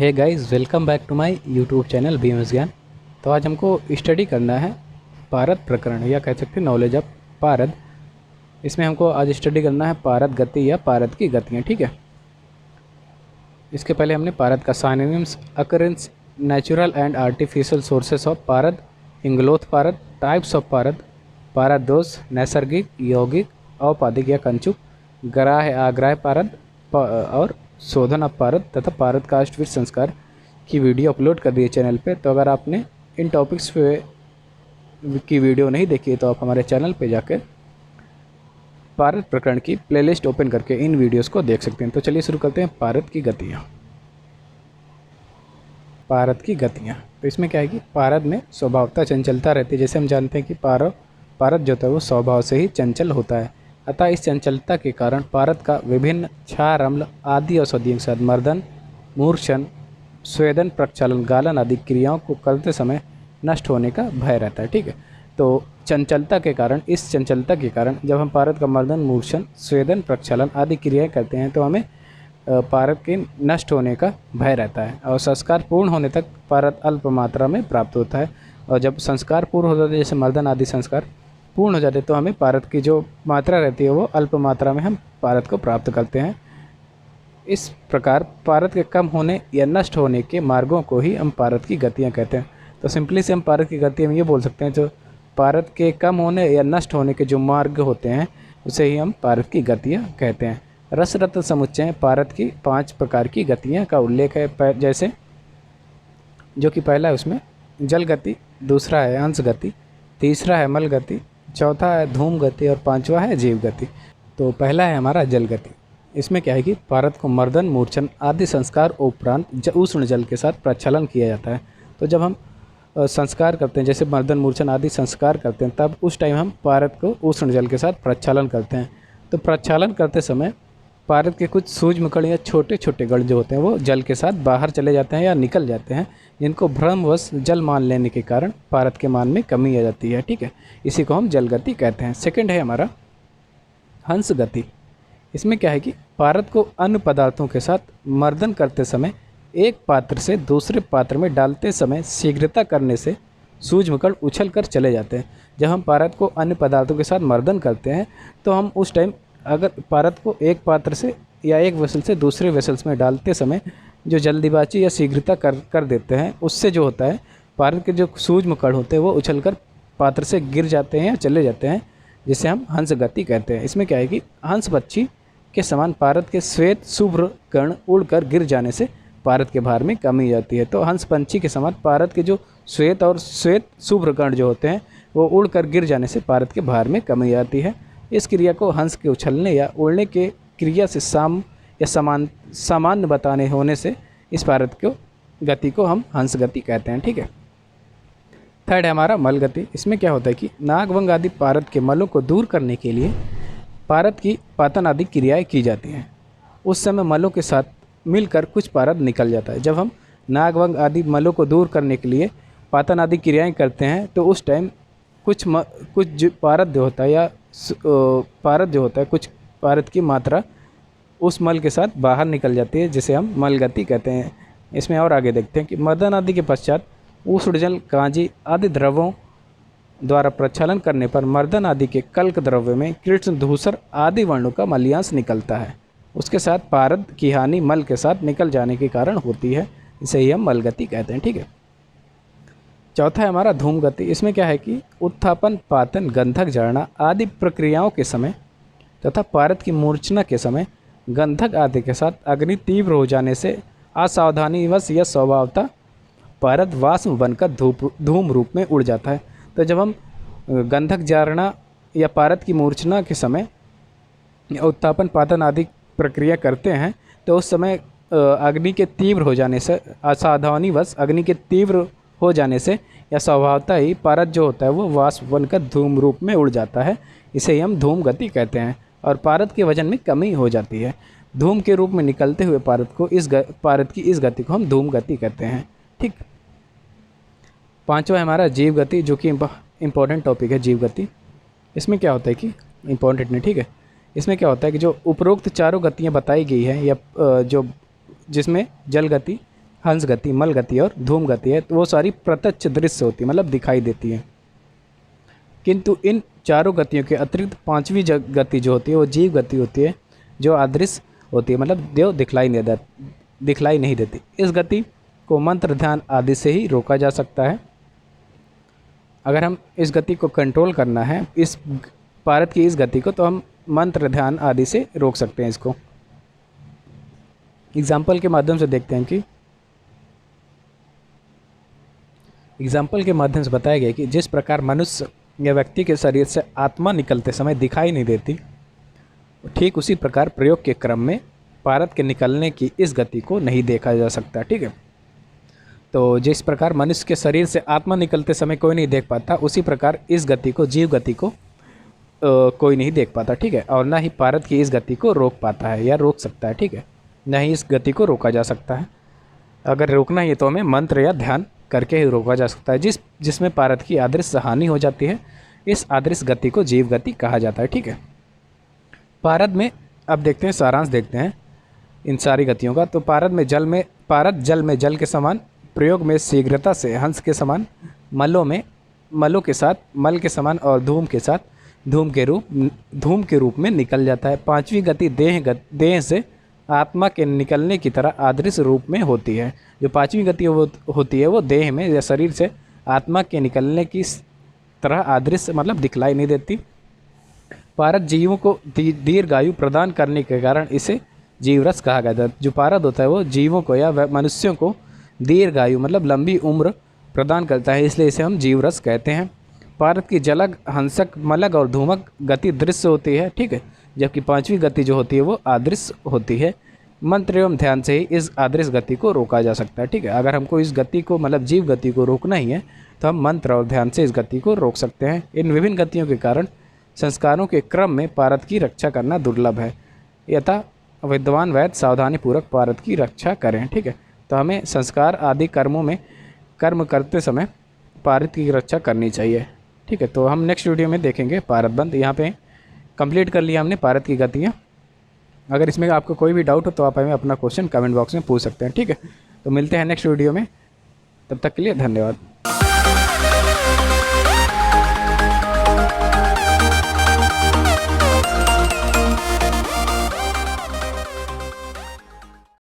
Hey guys, welcome back to my YouTube channel BMS Gyan. तो आज हमको स्टडी करना है पारद प्रकरण, या कह सकते हैं नॉलेज ऑफ पारद। इसमें हमको आज स्टडी करना है पारद गति या पारद की गतियाँ। ठीक है, इसके पहले हमने पारद का synonyms, occurrence, natural and artificial sources of पारद, इंग्लोथ पारद, टाइप्स ऑफ पारद, पारदोष, नैसर्गिक, यौगिक, औपाधिक या कंचुक, ग्राह्य आग्राह्य पारद और शोधन ऑफ पारद तथा पारद का अष्टविध संस्कार की वीडियो अपलोड कर दी है चैनल पे। तो अगर आपने इन टॉपिक्स पे की वीडियो नहीं देखी है तो आप हमारे चैनल पे जाकर पारद प्रकरण की प्लेलिस्ट ओपन करके इन वीडियोस को देख सकते हैं। तो चलिए शुरू करते हैं पारद की गतियाँ। पारद की गतियाँ, तो इसमें क्या है कि पारद में स्वभावतः चंचलता रहती है। जैसे हम जानते हैं कि पारद जो होता है वो स्वभाव से ही चंचल होता है। अतः इस चंचलता के कारण पारद का विभिन्न क्षार, अम्ल आदि औषधियों के साथ मर्दन, मूर्छन, स्वेदन, प्रक्षालन, गालन आदि क्रियाओं को करते समय नष्ट होने का भय रहता है। ठीक है, तो चंचलता के कारण, इस चंचलता के कारण जब हम पारद का मर्दन, मूर्छन, स्वेदन, प्रक्षालन आदि क्रियाएं करते हैं तो हमें पारद के नष्ट होने का भय रहता है। और संस्कार पूर्ण होने तक पारद अल्प मात्रा में प्राप्त होता है। और जब संस्कार पूर्ण हो जाते हैं, जैसे मर्दन आदि संस्कार पूर्ण हो जाते तो हमें पारद की जो मात्रा रहती है वो अल्प मात्रा में हम पारद को प्राप्त करते हैं। इस प्रकार पारद के कम होने या नष्ट होने के मार्गों को ही हम पारद की गतियाँ कहते हैं। तो सिंपली से हम पारद की गति हम ये बोल सकते हैं, जो पारद के कम होने या नष्ट होने के जो मार्ग होते हैं उसे ही हम पारद की गतियाँ कहते हैं। रसरत्न समुच्चय पारद की 5 प्रकार की गतियाँ का उल्लेख है। जैसे जो कि पहला है उसमें जल गति, दूसरा है अंश गति, तीसरा है मल गति, चौथा है धूम गति और पांचवा है जीव गति। तो पहला है हमारा जल गति। इसमें क्या है कि पारद को मर्दन, मूर्छन आदि संस्कार उपरांत उष्ण जल के साथ प्रक्षालन किया जाता है। तो जब हम संस्कार करते हैं, जैसे मर्दन, मूर्छन आदि संस्कार करते हैं, तब उस टाइम हम पारद को उष्ण जल के साथ प्रक्षालन करते हैं। तो प्रक्षालन करते समय पारद के कुछ सूक्ष्म कण या छोटे छोटे कण जो होते हैं वो जल के साथ बाहर चले जाते हैं या निकल जाते हैं, जिनको भ्रमवश जल मान लेने के कारण पारद के मान में कमी आ जाती है। ठीक है, इसी को हम जल गति कहते हैं। सेकंड है हमारा हंस गति। इसमें क्या है कि पारद को अन्य पदार्थों के साथ मर्दन करते समय एक पात्र से दूसरे पात्र में डालते समय शीघ्रता करने से सूक्ष्म कण उछल कर चले जाते हैं। जब हम पारद को अन्य पदार्थों के साथ मर्दन करते हैं तो हम उस टाइम अगर पारद को एक पात्र से या एक वेसल से दूसरे वेसल्स में डालते समय जो जल्दीबाजी या शीघ्रता कर देते हैं, उससे जो होता है पारद के जो सूक्ष्म कण होते हैं वो उछलकर पात्र से गिर जाते हैं या चले जाते हैं, जिसे हम हंस गति कहते हैं। इसमें क्या है कि हंस पक्षी के समान पारद के श्वेत शुभ्र कण उड़कर गिर जाने से पारद के भार में कमी जाती है। तो हंस पंछी के समान पारद के जो श्वेत शुभ्र कण जो होते हैं वो उड़कर गिर जाने से पारद के भार में कमी आती है। इस क्रिया को हंस के उछलने या उड़ने के क्रिया से सामान्य बताने होने से इस पारद को गति को हम हंस गति कहते हैं। ठीक है, थर्ड है हमारा मल गति। इसमें क्या होता है कि नागवंग आदि पारद के मलों को दूर करने के लिए पारद की पातन आदि क्रियाएं की जाती हैं। उस समय मलों के साथ मिलकर कुछ पारद निकल जाता है। जब हम नागवंग आदि मलों को दूर करने के लिए पातन आदि क्रियाएं करते हैं तो उस टाइम कुछ पारद जो होता है या पारद जो होता है, कुछ पारद की मात्रा उस मल के साथ बाहर निकल जाती है, जिसे हम मल गति कहते हैं। इसमें और आगे देखते हैं कि मर्दन आदि के पश्चात उष्ण जल, कांजी आदि द्रवों द्वारा प्रक्षालन करने पर मर्दन आदि के कल्क द्रव्य में कृष्ण, धूसर आदि वर्णों का मलयांश निकलता है। उसके साथ पारद की हानि मल के साथ निकल जाने के कारण होती है, इसे ही हम मल गति कहते हैं। ठीक है, चौथा है हमारा धूम गति। इसमें क्या है कि उत्थापन, पातन, गंधक जड़ना आदि प्रक्रियाओं के समय तथा पारद की मूर्छना के समय गंधक आदि के साथ अग्नि तीव्र हो जाने से असावधानीवश या स्वभावतः पारद वाष्प बनकर धूम रूप में उड़ जाता है। तो जब हम गंधक जारना या पारद की मूर्छना के समय उत्थापन, पातन आदि प्रक्रिया करते हैं तो उस समय अग्नि के तीव्र हो जाने से, असावधानीवश अग्नि के तीव्र हो जाने से या स्वभावतः ही पारद जो होता है वो वाष्प बनकर धूम रूप में उड़ जाता है, इसे ही हम धूम गति कहते हैं। और पारद के वजन में कमी हो जाती है। धूम के रूप में निकलते हुए पारद की इस गति को हम धूम गति कहते हैं। ठीक, पांचवा है हमारा जीव गति, जो कि इम्पोर्टेंट टॉपिक है जीव गति। इसमें क्या होता है कि इम्पोर्टेंट नहीं, ठीक है, इसमें क्या होता है कि जो उपरोक्त चारों गतियाँ बताई गई हैं या जो जिसमें जल गति, हंस गति, मल गति और धूम गति है, तो वो सारी प्रत्यक्ष दृश्य होती है, मतलब दिखाई देती है। किंतु इन चारों गतियों के अतिरिक्त पांचवी गति जो होती है वो जीव गति होती है, जो अदृश्य होती है, मतलब जो दिखलाई नहीं देती। इस गति को मंत्र ध्यान आदि से ही रोका जा सकता है। अगर हम इस गति को कंट्रोल करना है, इस पारद की इस गति को, तो हम मंत्र ध्यान आदि से रोक सकते हैं इसको। एग्जाम्पल के माध्यम से देखते हैं कि एग्जाम्पल के माध्यम से बताया गया कि जिस प्रकार मनुष्य या व्यक्ति के शरीर से आत्मा निकलते समय दिखाई नहीं देती, ठीक उसी प्रकार प्रयोग के क्रम में पारद के निकलने की इस गति को नहीं देखा जा सकता। ठीक है, तो जिस प्रकार मनुष्य के शरीर से आत्मा निकलते समय कोई नहीं देख पाता, उसी प्रकार इस गति को, जीव गति को कोई नहीं देख पाता। ठीक है, और ना ही पारद की इस गति को रोक पाता है या रोक सकता है। ठीक है, ना ही इस गति को रोका जा सकता है। अगर रोकना ही है तो हमें मंत्र या ध्यान करके ही रोका जा सकता है। जिसमें पारद की अदृश्य हानि हो जाती है, इस अदृश्य गति को जीव गति कहा जाता है। ठीक है, पारद में अब देखते हैं, सारांश देखते हैं इन सारी गतियों का। तो पारद जल में जल के समान, प्रयोग में शीघ्रता से हंस के समान, मलों के साथ मल के समान, और धूम के साथ धूम के रूप में निकल जाता है। पांचवी गति देह से आत्मा के निकलने की तरह अदृश्य रूप में होती है। जो पांचवी गति होती है वो देह में या शरीर से आत्मा के निकलने की तरह अदृश्य, मतलब दिखलाई नहीं देती। पारद जीवों को दीर्घायु प्रदान करने के कारण इसे जीवरस कहा गया था। जो पारद होता है वो जीवों को या मनुष्यों को दीर्घायु, मतलब लंबी उम्र प्रदान करता है, इसलिए इसे हम जीवरस कहते हैं। पारद की जलग, हंसक, मलग और धूमक गति दृश्य होती है। ठीक है, जबकि पांचवी गति जो होती है वो अदृश्य होती है। मंत्र एवं ध्यान से ही इस अदृश्य गति को रोका जा सकता है। ठीक है, अगर हमको इस गति को, मतलब जीव गति को रोकना ही है, तो हम मंत्र और ध्यान से इस गति को रोक सकते हैं। इन विभिन्न गतियों के कारण संस्कारों के क्रम में पारद की रक्षा करना दुर्लभ है, यथा विद्वान वैद्य सावधानीपूर्वक पारद की रक्षा करें। ठीक है, तो हमें संस्कार आदि कर्मों में कर्म करते समय पारद की रक्षा करनी चाहिए। ठीक है, तो हम नेक्स्ट वीडियो में देखेंगे पारद बंद। यहाँ पे कंप्लीट कर लिया हमने पारद की गतियाँ। अगर इसमें आपको कोई भी डाउट हो तो आप हमें अपना क्वेश्चन कमेंट बॉक्स में पूछ सकते हैं। ठीक है, तो मिलते हैं नेक्स्ट वीडियो में, तब तक के लिए धन्यवाद।